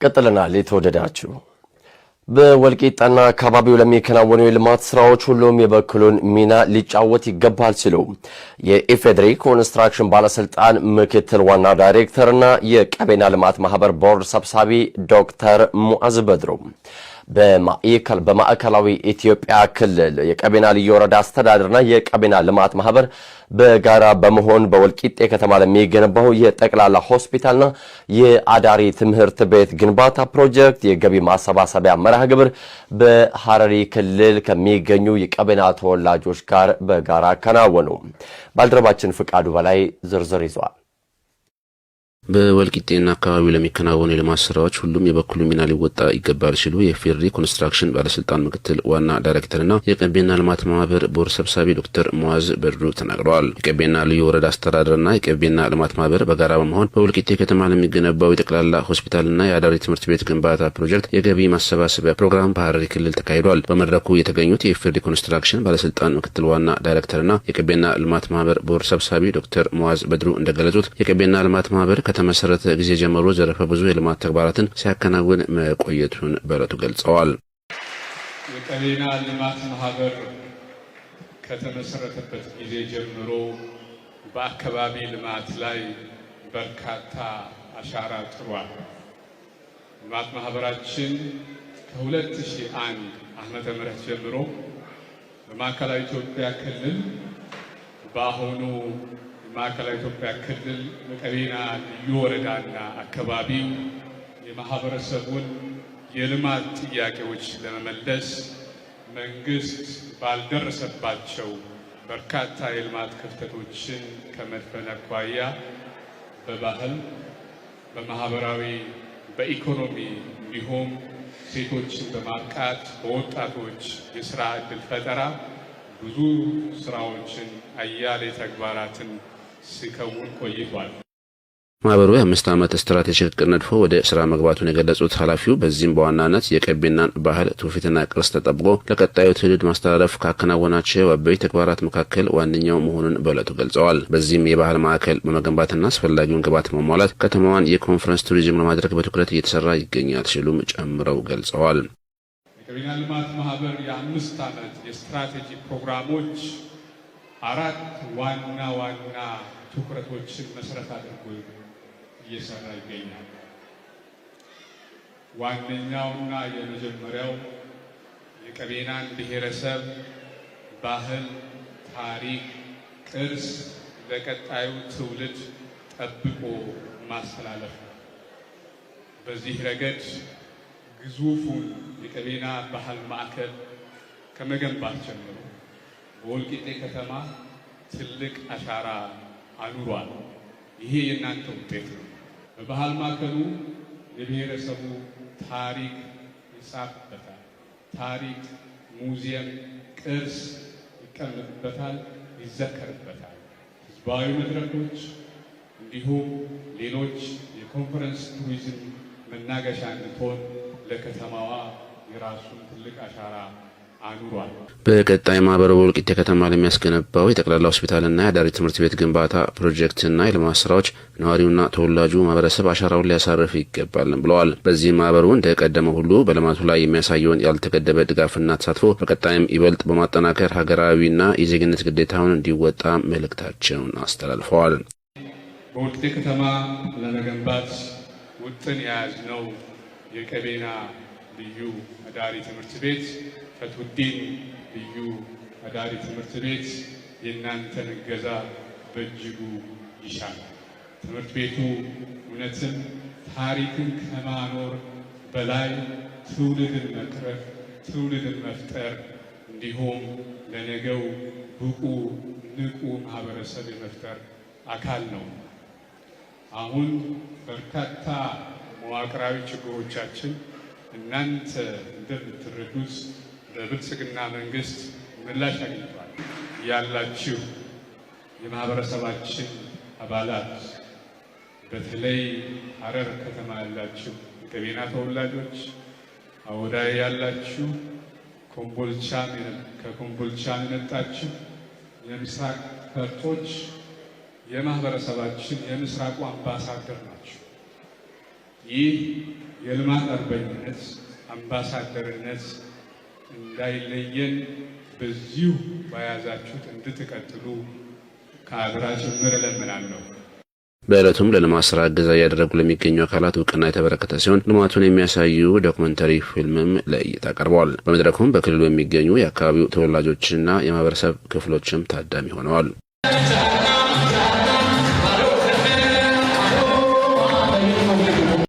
ቀጥለናል። የተወደዳችሁ በወልቂጤና አካባቢው ለሚከናወኑ የልማት ስራዎች ሁሉም የበኩሉን ሚና ሊጫወት ይገባል ሲሉ የኢፌዴሪ ኮንስትራክሽን ባለስልጣን ምክትል ዋና ዳይሬክተርና የቀቤና ልማት ማህበር ቦርድ ሰብሳቢ ዶክተር ሙዓዝ በድሩ በማዕከላዊ ኢትዮጵያ ክልል የቀቤና ልዩ ወረዳ አስተዳደርና የቀቤና ልማት ማህበር በጋራ በመሆን በወልቂጤ ከተማ ለሚገነባው የጠቅላላ ሆስፒታልና የአዳሪ ትምህርት ቤት ግንባታ ፕሮጀክት የገቢ ማሰባሰቢያ መርሃ ግብር በሐረሪ ክልል ከሚገኙ የቀቤና ተወላጆች ጋር በጋራ አከናወኑ። ባልደረባችን ፍቃዱ በላይ ዝርዝር ይዟል። በወልቂጤና አካባቢው ለሚከናወኑ የልማት ስራዎች ሁሉም የበኩሉ ሚና ሊወጣ ይገባል ሲሉ የኢፌዴሪ ኮንስትራክሽን ባለስልጣን ምክትል ዋና ዳይሬክተርና የቀቤና ልማት ማህበር ቦርድ ሰብሳቢ ዶክተር ሙዓዝ በድሩ ተናግረዋል። የቀቤና ልዩ ወረዳ አስተዳደርና የቀቤና ልማት ማህበር በጋራ በመሆን በወልቂጤ ከተማ ለሚገነባው የጠቅላላ ሆስፒታልና የአዳሪ ትምህርት ቤት ግንባታ ፕሮጀክት የገቢ ማሰባሰቢያ ፕሮግራም በሐረሪ ክልል ተካሂዷል። በመድረኩ የተገኙት የኢፌዴሪ ኮንስትራክሽን ባለስልጣን ምክትል ዋና ዳይሬክተርና የቀቤና ልማት ማህበር ቦርድ ሰብሳቢ ዶክተር ሙዓዝ በድሩ እንደገለጹት የቀቤና ልማት ማህበር ከተመሰረተ ጊዜ ጀምሮ ዘርፈ ብዙ የልማት ተግባራትን ሲያከናውን መቆየቱን በዕለቱ ገልጸዋል። የቀቤና ልማት ማህበር ከተመሰረተበት ጊዜ ጀምሮ በአካባቢ ልማት ላይ በርካታ አሻራ ጥሏል። ልማት ማህበራችን ከ2001 ዓመተ ምህረት ጀምሮ በማዕከላዊ ኢትዮጵያ ክልል በአሁኑ ማዕከላዊ ኢትዮጵያ ክልል በቀቤና ልዩ ወረዳና አካባቢው የማህበረሰቡን የልማት ጥያቄዎች ለመመለስ መንግስት ባልደረሰባቸው በርካታ የልማት ክፍተቶችን ከመድፈን አኳያ በባህል፣ በማህበራዊ፣ በኢኮኖሚ እንዲሁም ሴቶችን በማብቃት በወጣቶች የስራ ዕድል ፈጠራ ብዙ ስራዎችን አያሌ ተግባራትን ሲከውን ቆይቷል። ማህበሩ የ5 ዓመት ስትራቴጂክ እቅድ ነድፎ ወደ ስራ መግባቱን የገለጹት ኃላፊው በዚህም በዋናነት የቀቤናን ባህል ትውፊትና ቅርስ ተጠብቆ ለቀጣዩ ትውልድ ማስተላለፍ ካከናወናቸው አበይት ተግባራት መካከል ዋነኛው መሆኑን በዕለቱ ገልጸዋል። በዚህም የባህል ማዕከል በመገንባትና አስፈላጊውን ግብዓት በማሟላት ከተማዋን የኮንፈረንስ ቱሪዝም ለማድረግ በትኩረት እየተሰራ ይገኛል ሲሉም ጨምረው ገልጸዋል። የቀቤና ልማት ማህበር የ5 ዓመት የስትራቴጂ ፕሮግራሞች 4 ዋና ትኩረቶችን መሰረት አድርጎ እየሰራ ይገኛል። ዋነኛውና የመጀመሪያው የቀቤናን ብሔረሰብ ባህል፣ ታሪክ፣ ቅርስ ለቀጣዩ ትውልድ ጠብቆ ማስተላለፍ ነው። በዚህ ረገድ ግዙፉን የቀቤና ባህል ማዕከል ከመገንባት ጀምሮ በወልቂጤ ከተማ ትልቅ አሻራ አኑሯል። ይሄ የእናንተ ውጤት ነው። በባህል ማዕከሉ የብሔረሰቡ ታሪክ ይጻፍበታል። ታሪክ፣ ሙዚየም፣ ቅርስ ይቀመጥበታል፣ ይዘከርበታል። ህዝባዊ መድረኮች እንዲሁም ሌሎች የኮንፈረንስ ቱሪዝም መናገሻ እንድትሆን ለከተማዋ የራሱን ትልቅ አሻራ አኑሯል። በቀጣይ ማህበሩ በወልቂጤ ከተማ ለሚያስገነባው የጠቅላላ ሆስፒታልና የአዳሪ ትምህርት ቤት ግንባታ ፕሮጀክትና የልማት ስራዎች ነዋሪውና ተወላጁ ማህበረሰብ አሻራውን ሊያሳርፍ ይገባል ብለዋል። በዚህ ማህበሩ እንደቀደመው ሁሉ በልማቱ ላይ የሚያሳየውን ያልተገደበ ድጋፍና ተሳትፎ በቀጣይም ይበልጥ በማጠናከር ሀገራዊና የዜግነት ግዴታውን እንዲወጣ መልእክታቸውን አስተላልፈዋል። በወልቂጤ ከተማ ለመገንባት ውጥን የያዝነው የቀቤና ልዩ አዳሪ ትምህርት ቤት ፈትሁዲን ልዩ አዳሪ ትምህርት ቤት የእናንተን እገዛ በእጅጉ ይሻል። ትምህርት ቤቱ እውነትም ታሪክን ከማኖር በላይ ትውልድን መቅረፍ፣ ትውልድን መፍጠር እንዲሁም ለነገው ብቁ ንቁ ማህበረሰብ የመፍጠር አካል ነው። አሁን በርካታ መዋቅራዊ ችግሮቻችን እናንተ እንደምትረዱት በብልጽግና መንግስት ምላሽ አግኝቷል። ያላችሁ የማህበረሰባችን አባላት በተለይ ሐረር ከተማ ያላችሁ የቀቤና ተወላጆች፣ አወዳይ ያላችሁ፣ ከኮምቦልቻ የመጣችሁ የምስራቅ ፈርጦች የማህበረሰባችን የምስራቁ አምባሳደር ናቸው። ይህ የልማት አርበኝነት አምባሳደርነት እንዳይለየን በዚሁ በያዛችሁት እንድትቀጥሉ ከአደራ ጭምር እለምናለሁ። በዕለቱም ለልማት ስራ እገዛ እያደረጉ ለሚገኙ አካላት እውቅና የተበረከተ ሲሆን ልማቱን የሚያሳዩ ዶክመንተሪ ፊልምም ለእይታ ቀርበዋል። በመድረኩም በክልሉ የሚገኙ የአካባቢው ተወላጆችና የማህበረሰብ ክፍሎችም ታዳሚ ሆነዋል።